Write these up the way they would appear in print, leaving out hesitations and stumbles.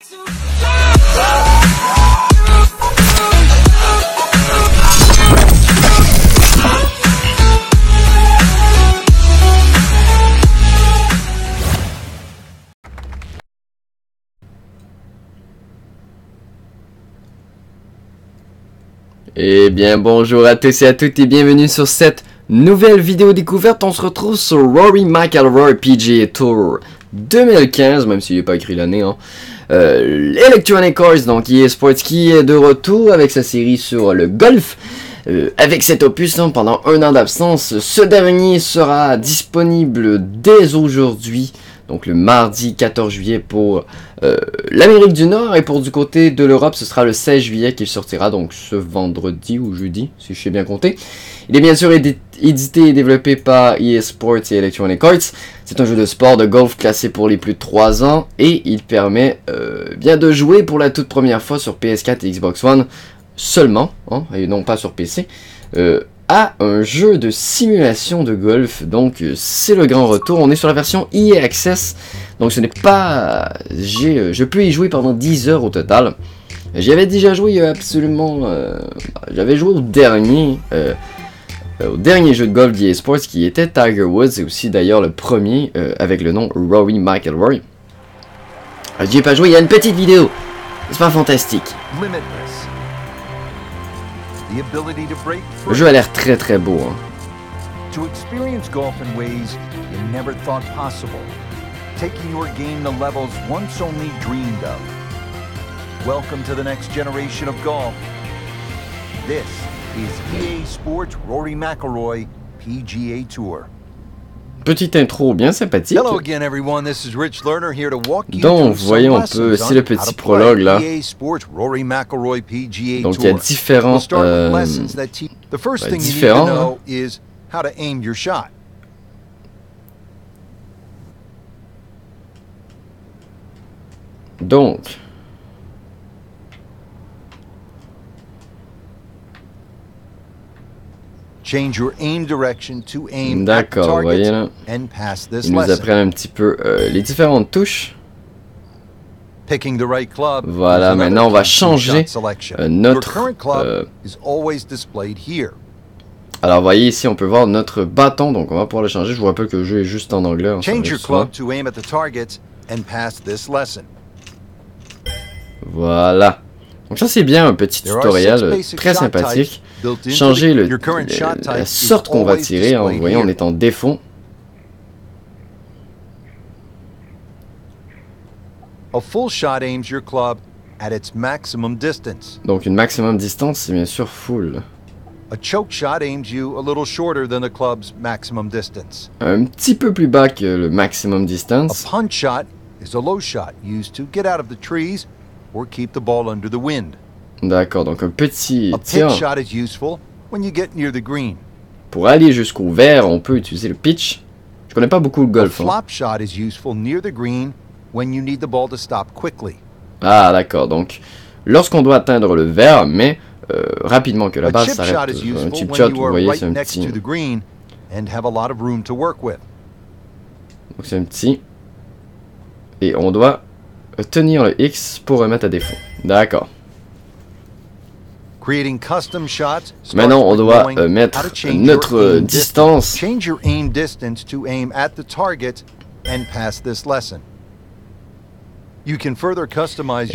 Eh bien bonjour à tous et à toutes et bienvenue sur cette nouvelle vidéo découverte. On se retrouve sur Rory McIlroy PGA Tour 2015, même s'il n'est pas écrit l'année. Hein. Electronic Arts, donc EA Sports, qui est de retour avec sa série sur le golf. Avec cet opus hein, pendant un an d'absence, ce dernier sera disponible dès aujourd'hui. Donc le mardi 14 juillet pour l'Amérique du Nord, et pour du côté de l'Europe, ce sera le 16 juillet qu'il sortira, donc ce vendredi ou jeudi, si je sais bien compter. Il est bien sûr édité et développé par EA Sports et Electronic Arts. C'est un jeu de sport de golf classé pour les plus de 3 ans, et il permet bien de jouer pour la toute première fois sur PS4 et Xbox One seulement, hein, et non pas sur PC. À un jeu de simulation de golf, donc c'est le grand retour. On est sur la version EA Access, donc ce n'est pas... je peux y jouer pendant 10 heures au total. J'y avais déjà joué absolument... j'avais joué au dernier jeu de golf d'EA Sports qui était Tiger Woods, et aussi d'ailleurs le premier avec le nom Rory McIlroy. J'y ai pas joué, il y a une petite vidéo, c'est pas fantastique. Le jeu a l'air très très beau. Hein. To experience golf in ways you never thought possible, taking your game to levels once only dreamed of. Welcome to the next generation of golf. This is EA Sports Rory McIlroy PGA Tour. Petite intro bien sympathique. Donc, vous voyez, on peut, c'est le petit prologue là. Donc, il y a différents. Différents. Donc. Change your aim direction to aim. D'accord, vous voyez là. Ils nous apprennent un petit peu les différentes touches. Voilà, maintenant on va changer notre... alors vous voyez ici, on peut voir notre bâton, donc on va pouvoir le changer. Je vous rappelle que le jeu est juste en anglais. Hein, voilà. Donc ça c'est bien un petit tutoriel très sympathique. Changer la sorte qu'on va tirer, hein, vous voyez on est en défaut. Donc une maximum distance, c'est bien sûr full. Un petit peu plus bas que le maximum distance. D'accord, donc un petit tir. Pour aller jusqu'au vert, on peut utiliser le pitch. Je connais pas beaucoup le golf. Hein. Ah d'accord, donc lorsqu'on doit atteindre le vert, mais rapidement que la balle s'arrête. Un chip shot, vous voyez, c'est un petit. Donc c'est un petit. Et on doit tenir le X pour remettre à défaut. D'accord. Maintenant, on doit mettre notre distance. Et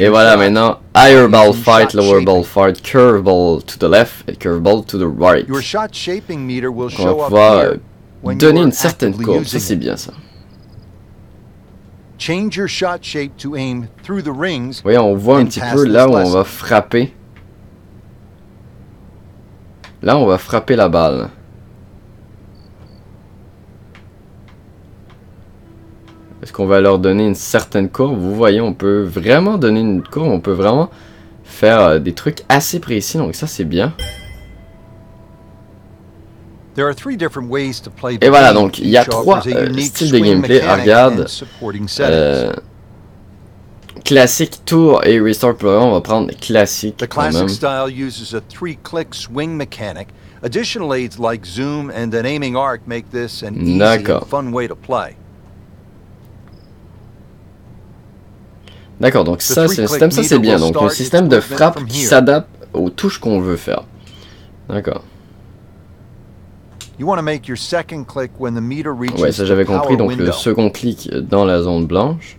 voilà, maintenant, higher ball fight, lower ball fight, curve ball to the left et curve ball to the right. Donc, on va pouvoir donner une certaine courbe, ça c'est bien ça. Voyez, on voit un petit peu là où on va frapper. Là, on va frapper la balle. Est-ce qu'on va leur donner une certaine courbe? Vous voyez, on peut vraiment donner une courbe. On peut vraiment faire des trucs assez précis. Donc ça, c'est bien. Et voilà, donc il y a trois styles de gameplay. Regarde. Classique, tour et restart player, on va prendre classique. The classic style uses a 3-click swing mechanic. Additional aids like zoom and an aiming arc make this an easy and fun way to play. D'accord, donc ça, c'est le système, ça c'est bien. Donc, un système de frappe qui s'adapte aux touches qu'on veut faire. D'accord. Ouais, ça j'avais compris, donc le second clic dans la zone blanche.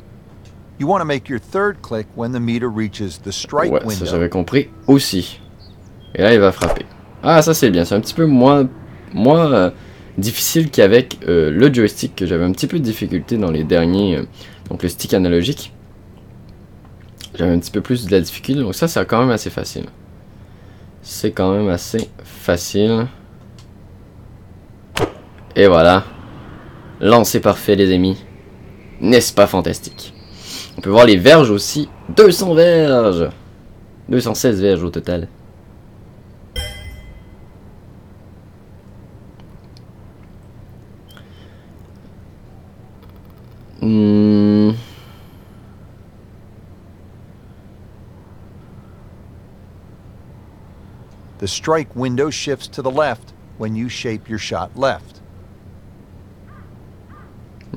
Ouais, ça j'avais compris aussi. Et là, il va frapper. Ah, ça c'est bien, c'est un petit peu moins difficile qu'avec le joystick, que j'avais un petit peu de difficulté dans les derniers, donc le stick analogique. J'avais un petit peu plus de la difficulté, donc ça c'est quand même assez facile. C'est quand même assez facile. Et voilà. Lancé parfait les amis. N'est-ce pas fantastique? On peut voir les verges aussi. 200 verges. 216 verges au total. The strike window shifts to the left when you shape your shot left.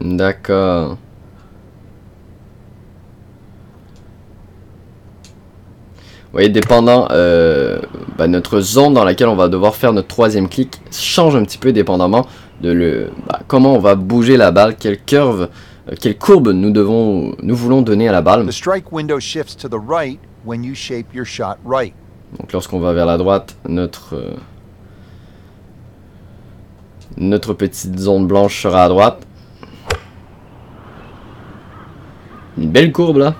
D'accord. Vous voyez, dépendant notre zone dans laquelle on va devoir faire notre troisième clic change un petit peu dépendamment de comment on va bouger la balle, quelle curve, quelle courbe nous voulons donner à la balle. The strike window shifts to the right when you shape your shot right. Donc lorsqu'on va vers la droite, notre petite zone blanche sera à droite. Une belle courbe là.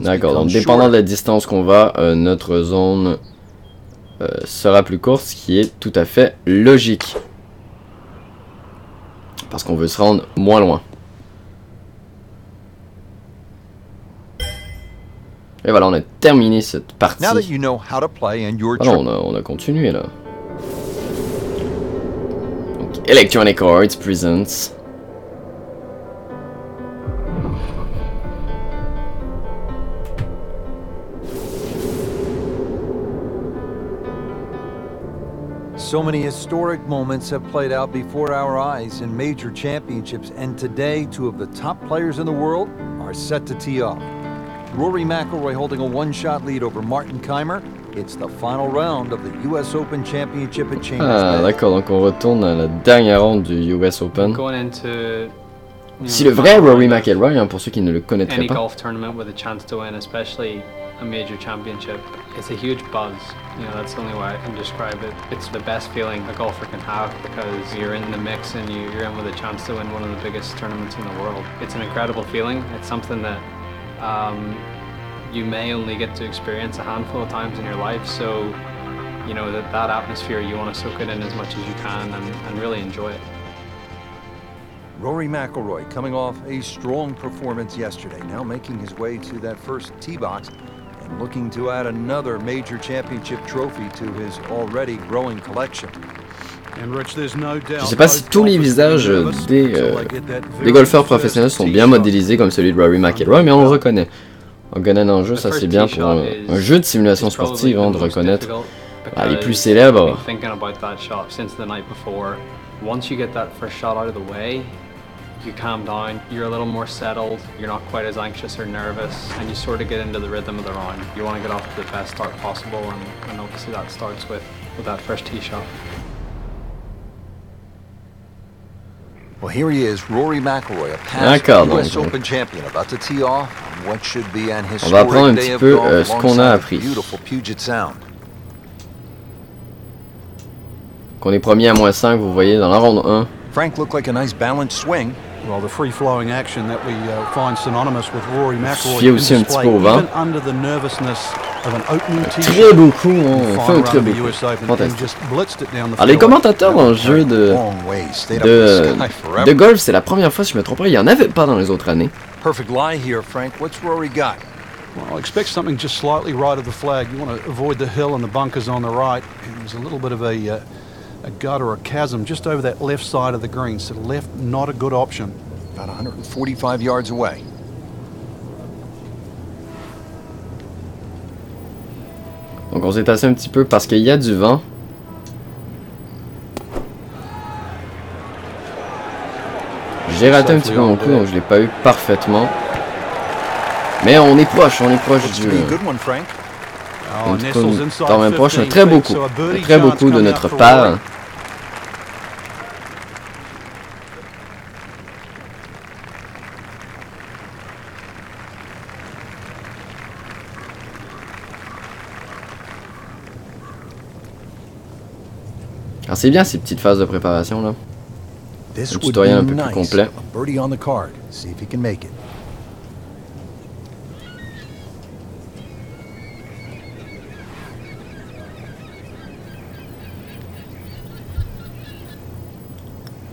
D'accord, donc dépendant de la distance qu'on va, notre zone sera plus courte, ce qui est tout à fait logique. Parce qu'on veut se rendre moins loin. Et voilà, on a terminé cette partie. Ah non, on a continué là. Donc, Electronic Arts presents. So many historic moments have played out before our eyes in major championships, and today, two of the top players in the world are set to tee off. Rory McIlroy holding a one-shot lead over Martin Keimer. It's the final round of the US Open Championship at Chambers Bay. Ah d'accord, donc on retourne à la dernière ronde du US Open. Si le vrai Rory McIlroy, hein, pour ceux qui ne le connaîtraient pas. Golf tournament with a chance to win, especially a major championship, it's a huge buzz. You know, that's the only way I can describe it. It's the best feeling a golfer can have because you're in the mix and you're in with a chance to win one of the biggest tournaments in the world. It's an incredible feeling. It's something that you may only get to experience a handful of times in your life. So, you know, that atmosphere, you want to soak it in as much as you can and really enjoy it. Rory McIlroy coming off a strong performance yesterday, now making his way to that first tee box and looking to add another major championship trophy to his already growing collection. Je ne sais pas si tous les visages des golfeurs professionnels sont bien modélisés comme celui de Rory McIlroy, mais on le reconnaît. On connaît dans le jeu, ça c'est bien pour un jeu de simulation sportive, hein, de reconnaître les plus célèbres. You calm down, you're a little more settled, you're not quite as anxious or nervous, and you sort of get into the rhythm of the round. You want to get off to the best start possible, and obviously that starts with that first tee shot. Well, here he is, Rory McIlroy, a past US Open champion, about to tee off on what should be an historic day of golf alongside beautiful Puget Sound. Qu'on est premier à -5, vous voyez, dans la ronde 1. Frank looked like a nice balanced swing. Well, the free-flowing action that we find synonymous with Rory McIlroy in display, even under the nervousness of an opening tee shot. Très beaucoup, on fait un très beaucoup. Fantastique. Alors les commentateurs dans le jeu de golf, c'est la première fois, si je me trompe pas, il y en avait pas dans les autres années. Perfect lie here, Frank. What's Rory got? Well, expect something just slightly right of the flag. You want to avoid the hill and the bunkers on the right. There's a little bit of a gut or a chasm just over that left side of the green, so left not a good option. About 145 yards away. Donc on s'est tassé un petit peu parce qu'il y a du vent. J'ai raté un petit peu mon coup, donc je l'ai pas eu parfaitement. Mais on est proche du... Quand même proche, un très beau coup de notre part. Alors c'est bien ces petites phases de préparation là. Un tutoriel un peu plus complet.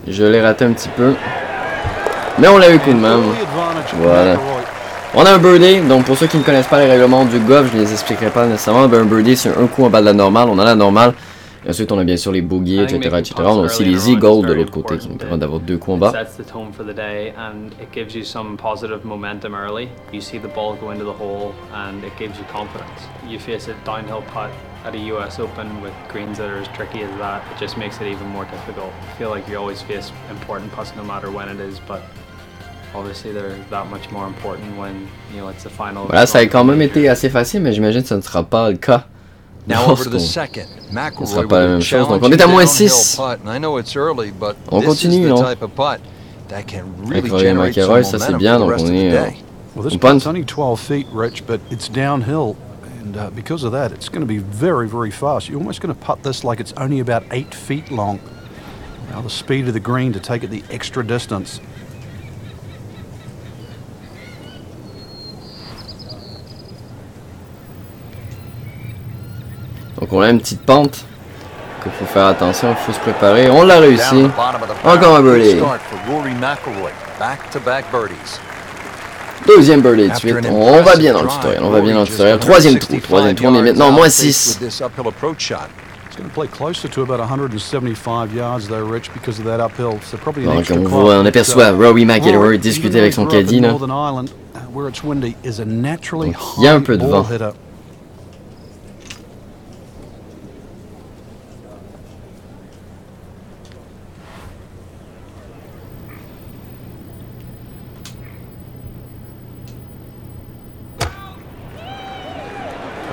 Je l'ai raté un petit peu. Mais on l'a eu tout de même. Voilà. On a un birdie, donc pour ceux qui ne connaissent pas les règlements du golf, je ne les expliquerai pas nécessairement. Un birdie, c'est un coup en bas de la normale. On a la normale. Et ensuite, on a bien sûr les boogies, etc., etc. On a aussi les eagles de l'autre côté qui nous permettent d'avoir 2 coups en bas. At a US Open with greens that are as tricky as that, it just makes it even more difficult. I feel like you always face important putts no matter when it is, but obviously they're that much more important when, you know, it's the final. Voilà, ça a quand même été assez facile, mais j'imagine que ce ne sera pas le cas. Ce ne sera pas la même chose. Donc on est à moins 6. On continue, non? Avec Rory McIlroy, ça c'est bien, donc on est... Well, this putt's only 12 feet, Rich, but it's downhill. And because of that, it's going to be very, very fast. You're almost going to putt this like it's only about 8 feet long. Now the speed of the green to take it the extra distance. Donc on a une petite pente qu'il faut faire attention, il faut se préparer. On l'a réussi. Encore un birdie. Deuxième birdie de suite. On va bien dans le tutoriel. On va bien dans le tutoriel. Troisième trou. Troisième trou. On est maintenant moins 6. It's going to play closer to about 175 yards though, Rich, because of that uphill. So probably an extra climb. On aperçoit Rory McIlroy discuter avec son caddie là. Where it's windy is a naturally il y a un peu de vent.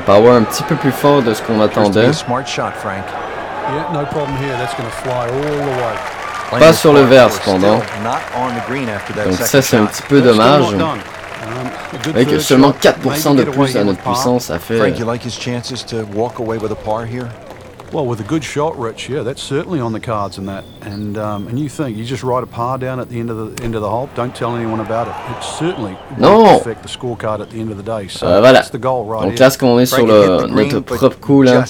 Power un petit peu plus fort de ce qu'on attendait. Pas sur le vert cependant. Donc ça c'est un petit peu dommage. Avec seulement 4% de plus à notre puissance, ça fait... Well, with a good shot, Rich, yeah, that's certainly on the cards in that. And you think you just write a par down at the end of the hole. Don't tell anyone about it. It certainly won't affect the scorecard at the end of the day. So voilà. That's the goal, right? Donc là, ce qu'on est sur notre propre coup là,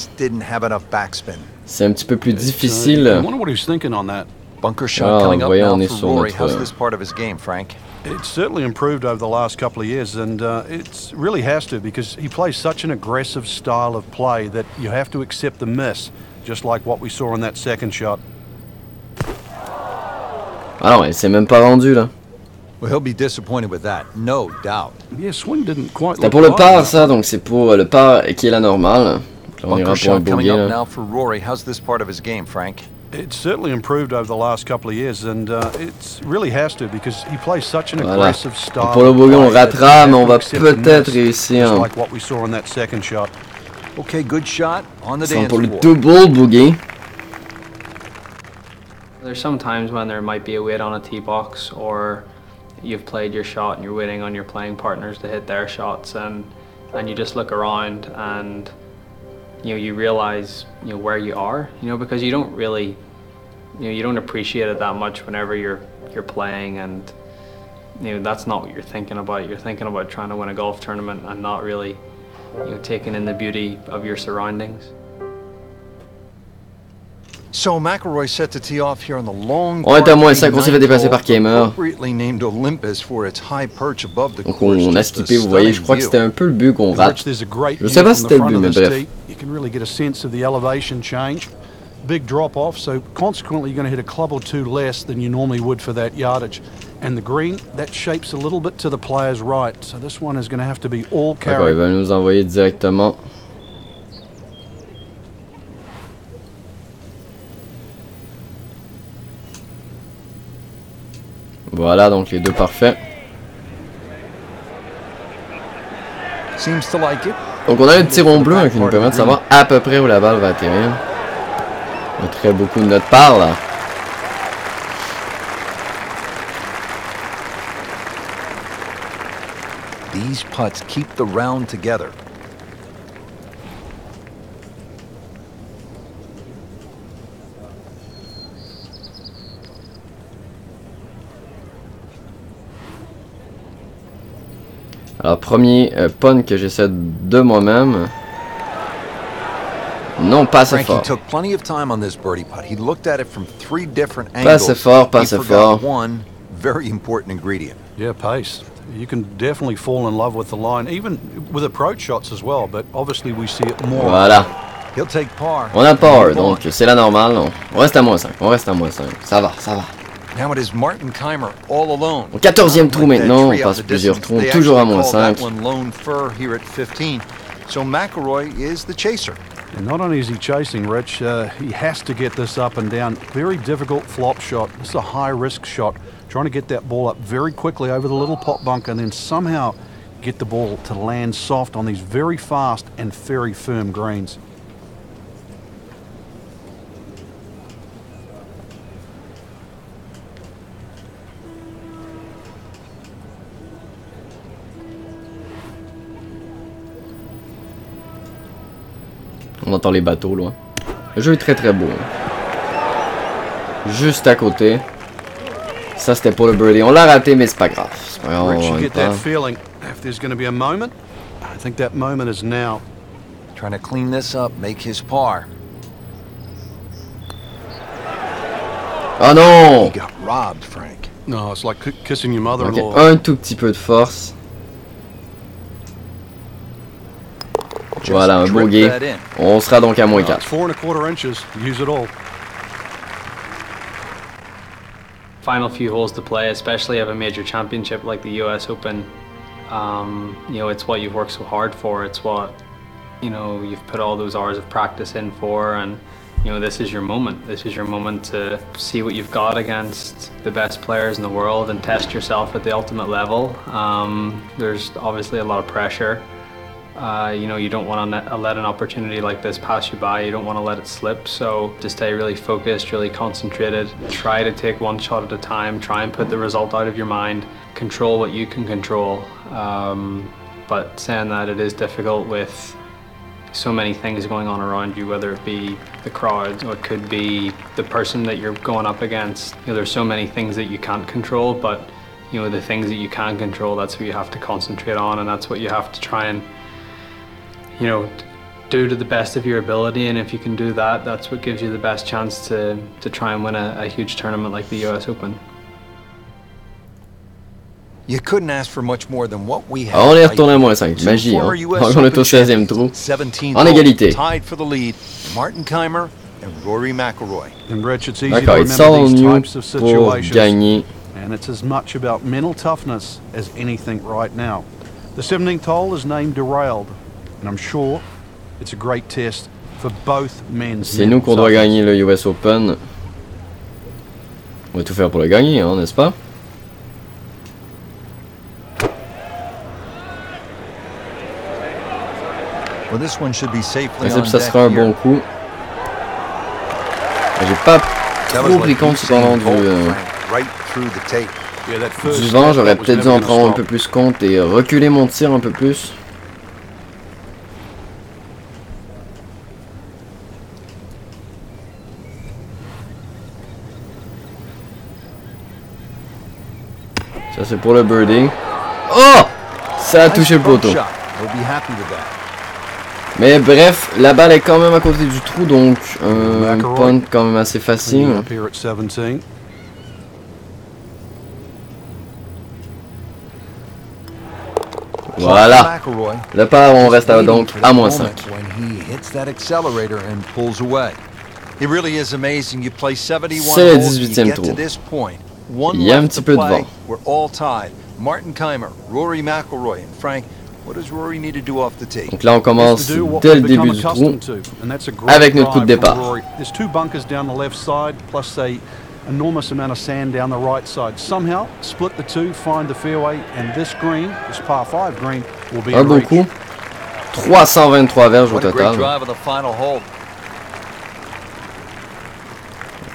c'est un petit peu plus difficile. I wonder what he's thinking on that. Bunker shot coming up now for Rory. Notre... How's this part of his game, Frank? It's certainly improved over the last couple of years, and it really has to, because he plays such an aggressive style of play that you have to accept the miss, just like what we saw in that second shot. Ah non, il s'est même pas rendu là. Well, he'll be disappointed with that, no doubt. Yeah, swing didn't quite. C'est pour le par ça, donc c'est pour le par qui est la normale. Là, on ira pour un bogey là. Now for Rory. How's this part of his game, Frank? It's certainly improved over the last couple of years, and it really has to, because he plays such an aggressive style. Pour le bogey, on ratera, mais on va peut-être réussir. Like what we saw in that second shot. Okay, good shot on the dance pour le floor. double bogey. There's some times when there might be a wait on a tee box, or you've played your shot and you're waiting on your playing partners to hit their shots, and you just look around and you realize where you are, because you don't really, you don't appreciate it that much whenever you're playing, and that's not what you're thinking about. You're thinking about trying to win a golf tournament and not really taking in the beauty of your surroundings. So McIlroy set to tee off here on the long. On est à moins 5, on s'est fait dépasser par Kamer. Donc on a skippé, vous voyez, je crois que c'était un peu le but qu'on rate. Je sais pas si c'était le but, mais bref. You can really get a sense of the elevation change. Big drop off, so consequently you're going to hit a club or two less than you normally would for that yardage. And the green, that shapes a little bit to the player's right. So this one is going to have to be all carry. D'accord, il va nous envoyer directement. Voilà, donc les deux parfaits. Seems to like it. Donc on a un petit rond bleu hein, qui nous permet de savoir à peu près où la balle va atterrir. On a très beaucoup de notre part là. These putts keep the round together. Alors premier pun que j'essaie de moi-même. Non, pas assez fort. Took plenty of time on this birdie putt. He looked at it from 3 different angles. Pas assez fort, pas assez fort. One very important ingredient. Yeah, pace. You can definitely fall in love with the line, even with approach shots as well, but obviously we see it more. Voilà. He'll take par. On a par, donc c'est la normale. On reste à -5. On reste à -5. Ça va, ça va. Now it is Martin Keimer all alone. Au 14e trou maintenant, on passe plusieurs trous, toujours à -5. So McIlroy is the chaser. And not only is he chasing, Rich, he has to get this up and down. Very difficult flop shot. This is a high-risk shot. Trying to get that ball up very quickly over the little pot bunker and then somehow get the ball to land soft on these very fast and very firm greens. On entend les bateaux loin. Le jeu est très très beau. Juste à côté. Ça c'était pour le birdie. On l'a raté mais c'est pas grave. Rich, you get that feeling if there's going to be a moment. I think that moment is now. Trying to clean this up, make his par. Oh non! He got robbed, Frank. No, it's like kissing your mother-in-law. Okay, un tout petit peu de force. Voilà, un bogey. On sera donc à -4. 4¼ inches. Use it all. Final few holes to play, especially of a major championship like the US Open. You know, it's what you've worked so hard for. It's what, you know, you've put all those hours of practice in for, and you know, this is your moment. This is your moment to see what you've got against the best players in the world and test yourself at the ultimate level. There's obviously a lot of pressure. You know, you don't want to let an opportunity like this pass you by. You don't want to let it slip. So to stay really focused, really concentrated, try to take one shot at a time, try and put the result out of your mind, control what you can control. But saying that, it is difficult with so many things going on around you, whether it be the crowd or it could be the person that you're going up against. You know, there's so many things that you can't control, but you know, the things that you can control, that's what you have to concentrate on, and that's what you have to try and, you know, do to the best of your ability. And if you can do that, that's what gives you the best chance to try and win a huge tournament like the US Open. You couldn't ask for much more than what we have. On est retourné à -5. Magie, hein. On est au 16e trou. En égalité. Tied for the lead, Martin Keimer and Rory McIlroy. D'accord, il sort au mieux pour gagner. And it's as much about mental toughness as anything right now. The 17th hole is named Derailed. And I'm sure it's a great test for both men's. C'est nous qu'on doit gagner le US Open. On va tout faire pour le gagner, hein, n'est-ce pas? Well, this one should be safely on Ça sera un bon coup. J'ai pas trop pris compte cependant du vent. J'aurais peut-être dû en prendre un peu plus compte et reculer mon tir un peu plus. Ça c'est pour le birdie. Oh! Ça a touché le poteau. Mais bref, la balle est quand même à côté du trou, donc un punt quand même assez facile. Voilà. Le par, on reste donc à -5. C'est le 18e trou. Il y a un petit peu de vent. Donc là on commence dès le début du trou avec notre coup de départ. enormous amount of sand down the right side. Somehow, split the two, find the fairway, and this green, this par 5 green, will be Un beau coup. 323 verges au What a great total. drive of the final hole.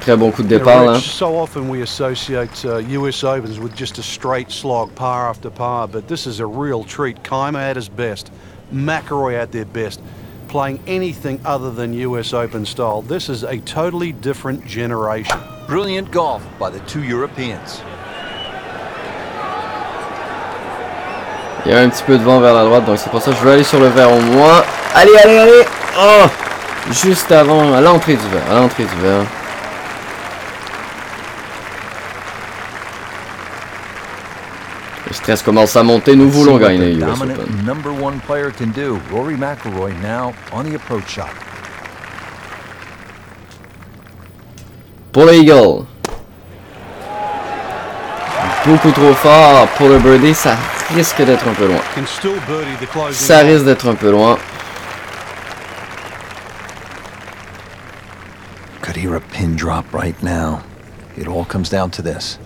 Très bon coup de départ là. So often we associate US Opens with just a straight slog, par after par, but this is a real treat. Keimer at his best, McIlroy at their best, playing anything other than US Open style. This is a totally different generation. Brilliant golf by the two Europeans. Il y a un petit peu de vent vers la droite, donc c'est pour ça que je veux aller sur le vert au moins. Allez, allez, allez! Oh! Juste avant, à l'entrée du vert, à l'entrée du vert. Le stress commence à monter, nous voulons gagner les US Open. Number one player can do. Rory McIlroy now on the approach shot. Pour le Eagle. Beaucoup trop fort pour le birdie, ça risque d'être un peu loin. Ça risque d'être un peu loin. Could hear a pin drop right now. It all comes down to this.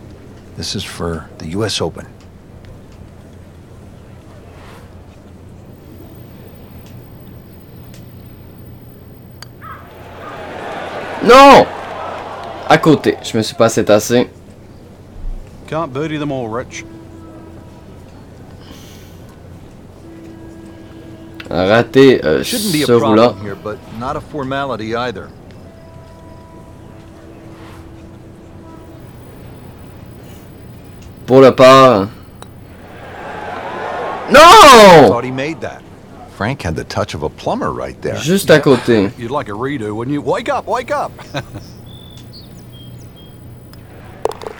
This is for the US Open. Non! À côté, je me suis pas assez tassé. Can't birdie them all, Rich. Raté ce roulant. Here, but not a formality either. Pour le par. Non! Thought he made that. Frank had the touch of a plumber right there. Juste à côté. You'd like a redo, wouldn't you? Wake up, wake up!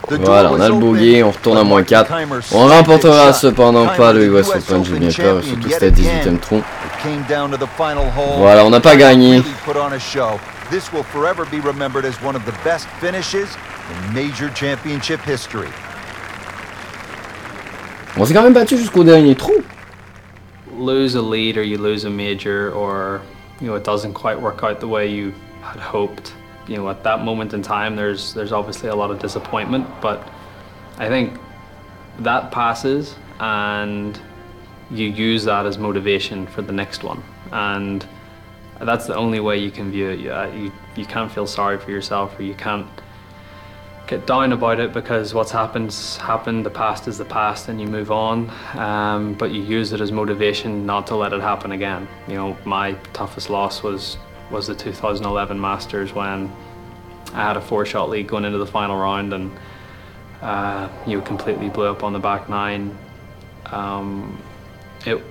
Voilà, on a le bogey, on retourne à moins 4. On remportera cependant pas le US Open, j'ai bien peur, surtout que c'était 18e trou. Voilà, on n'a pas gagné. This will forever be remembered as one of the best finishes in major championship history. On s'est quand même battu jusqu'au dernier trou. Lose a lead or you lose a major, or it doesn't quite work out the way you had hoped. At that moment in time, there's obviously a lot of disappointment, but I think that passes and you use that as motivation for the next one, and that's the only way you can view it. You can't feel sorry for yourself, or you can't get down about it, because what's happened's happened. The past is the past, and you move on. But you use it as motivation not to let it happen again. My toughest loss was the 2011 Masters, when I had a 4-shot lead going into the final round, and completely blew up on the back nine. It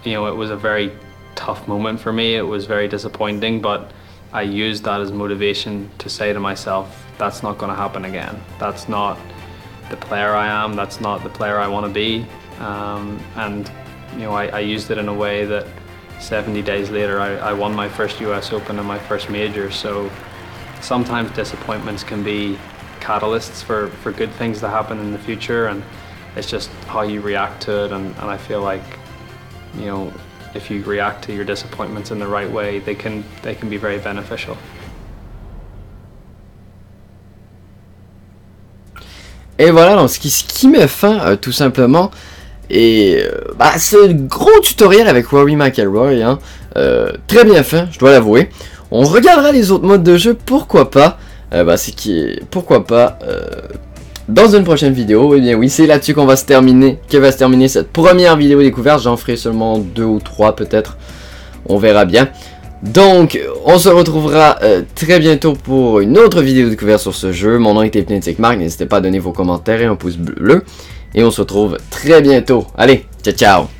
was a very tough moment for me. It was very disappointing, but I used that as motivation to say to myself, that's not going to happen again. That's not the player I am. That's not the player I want to be. And I used it in a way that 70 days later I won my first US Open and my first major. So sometimes disappointments can be catalysts for good things to happen in the future, and it's just how you react to it. And I feel like if you react to your disappointments in the right way, they can be very beneficial. Et voilà, donc ce qui met fin tout simplement. Et c'est un gros tutoriel avec Rory McIlroy, hein. Très bien fait, je dois l'avouer. On regardera les autres modes de jeu, pourquoi pas. Pourquoi pas dans une prochaine vidéo. Et bien oui, c'est là-dessus qu'on va se terminer, cette première vidéo découverte. J'en ferai seulement 2 ou 3 peut-être, on verra bien. Donc, on se retrouvera très bientôt pour une autre vidéo découverte sur ce jeu. Mon nom est HypnoticMarc, n'hésitez pas à donner vos commentaires et un pouce bleu. Et on se retrouve très bientôt. Allez, ciao ciao!